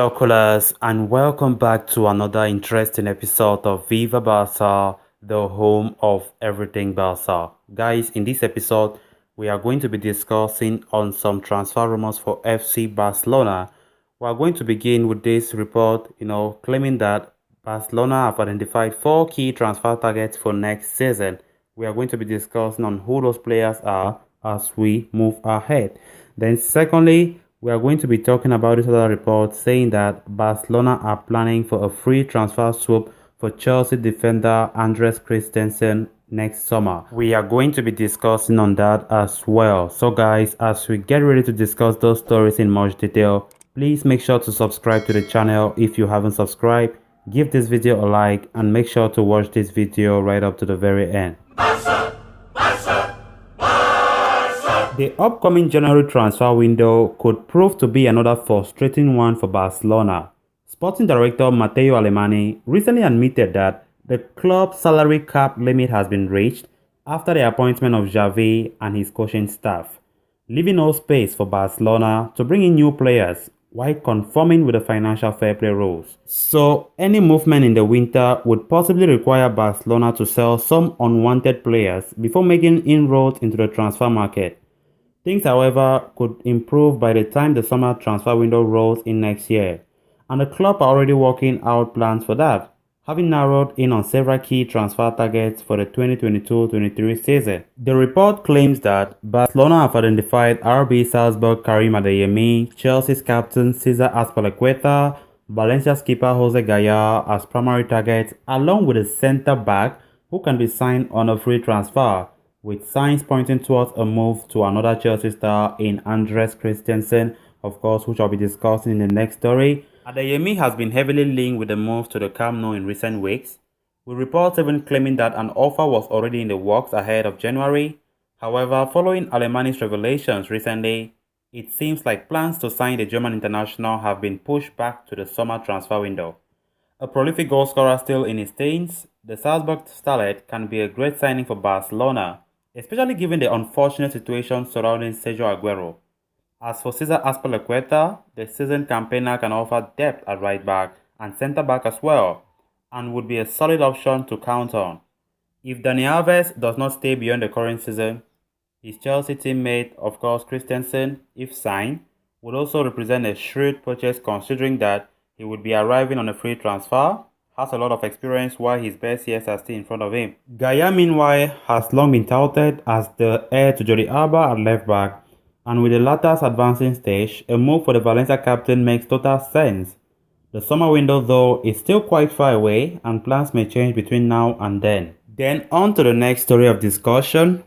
Hello, callers, and welcome back to another interesting episode of Viva Barça, the home of everything Barça. Guys, in this episode, we are going to be discussing on some transfer rumors for FC Barcelona. We are going to begin with this report, claiming that Barcelona have identified four key transfer targets for next season. We are going to be discussing on who those players are as we move ahead. Then, secondly, we are going to be talking about this other report saying that Barcelona are planning for a free transfer swap for Chelsea defender Andres Christensen next summer. We are going to be discussing on that as well. So guys, as we get ready to discuss those stories in much detail, please make sure to subscribe to the channel if you haven't subscribed. Give this video a like and make sure to watch this video right up to the very end. Barça! Barça! The upcoming January transfer window could prove to be another frustrating one for Barcelona. Sporting director Matteo Alemany recently admitted that the club's salary cap limit has been reached after the appointment of Xavi and his coaching staff, leaving no space for Barcelona to bring in new players while conforming with the financial fair play rules. So, any movement in the winter would possibly require Barcelona to sell some unwanted players before making inroads into the transfer market. Things, however, could improve by the time the summer transfer window rolls in next year, and the club are already working out plans for that, having narrowed in on several key transfer targets for the 2022-23 season. The report claims that Barcelona have identified RB Salzburg Karim Adeyemi, Chelsea's captain Cesar Azpilicueta, Valencia's keeper Jose Gaya as primary targets, along with a centre-back who can be signed on a free transfer, with signs pointing towards a move to another Chelsea star in Andres Christensen, of course, which I'll be discussing in the next story. Adeyemi has been heavily linked with the move to the Camp Nou in recent weeks, with reports even claiming that an offer was already in the works ahead of January. However, following Alemany's revelations recently, it seems like plans to sign the German international have been pushed back to the summer transfer window. A prolific goalscorer still in his teens, the Salzburg starlet can be a great signing for Barcelona, especially given the unfortunate situation surrounding Sergio Aguero. As for Cesar Azpilicueta, the seasoned campaigner can offer depth at right back and centre back as well, and would be a solid option to count on. If Dani Alves does not stay beyond the current season, his Chelsea teammate, of course Christensen, if signed, would also represent a shrewd purchase considering that he would be arriving on a free transfer, has a lot of experience while his best years are still in front of him. Gaya, meanwhile, has long been touted as the heir to Jordi Alba at left back, and with the latter's advancing stage, a move for the Valencia captain makes total sense. The summer window, though, is still quite far away, and plans may change between now and then. Then on to the next story of discussion.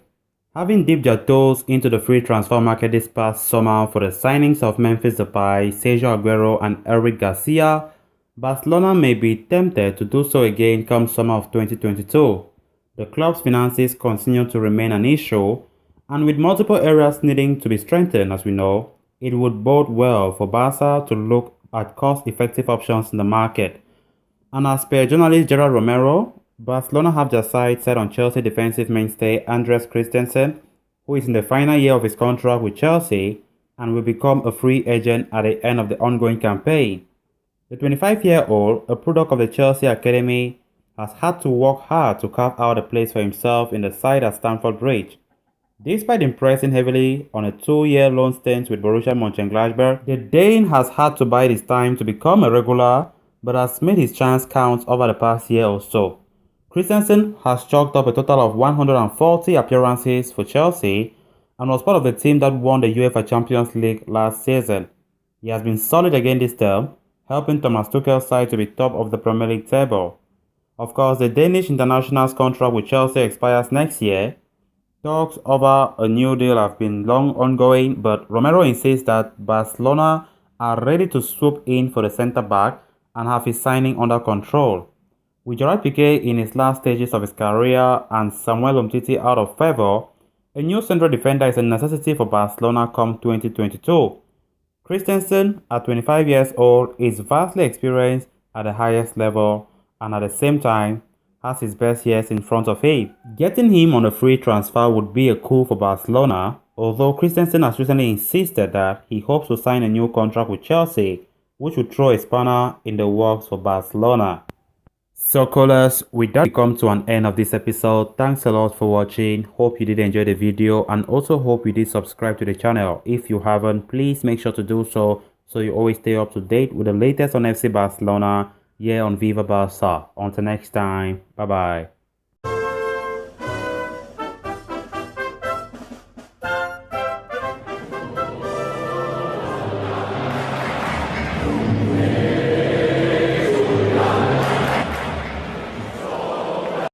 Having dipped their toes into the free transfer market this past summer for the signings of Memphis Depay, Sergio Aguero, and Eric Garcia, Barcelona may be tempted to do so again come summer of 2022. The club's finances continue to remain an issue, and with multiple areas needing to be strengthened, as we know, it would bode well for Barca to look at cost-effective options in the market. And as per journalist Gerard Romero, Barcelona have their sights set on Chelsea defensive mainstay Andres Christensen, who is in the final year of his contract with Chelsea and will become a free agent at the end of the ongoing campaign. The 25-year-old, a product of the Chelsea Academy, has had to work hard to carve out a place for himself in the side at Stamford Bridge. Despite impressing heavily on a 2-year loan stint with Borussia Mönchengladbach, the Dane has had to bide his time to become a regular, but has made his chance count over the past year or so. Christensen has chalked up a total of 140 appearances for Chelsea and was part of the team that won the UEFA Champions League last season. He has been solid again this term, helping Thomas Tuchel's side to be top of the Premier League table. Of course, the Danish international's contract with Chelsea expires next year. Talks over a new deal have been long ongoing, but Romero insists that Barcelona are ready to swoop in for the centre-back and have his signing under control. With Gerard Piqué in his last stages of his career and Samuel Umtiti out of favour, a new central defender is a necessity for Barcelona come 2022. Christensen, at 25 years old, is vastly experienced at the highest level and at the same time has his best years in front of him. Getting him on a free transfer would be a coup for Barcelona, although Christensen has recently insisted that he hopes to sign a new contract with Chelsea which would throw a spanner in the works for Barcelona. So callers, with that we come to an end of this episode. Thanks a lot for watching. Hope you did enjoy the video and also hope you did subscribe to the channel. If you haven't, please make sure to do so you always stay up to date with the latest on FC Barcelona here on Viva Barça. Until next time, bye bye.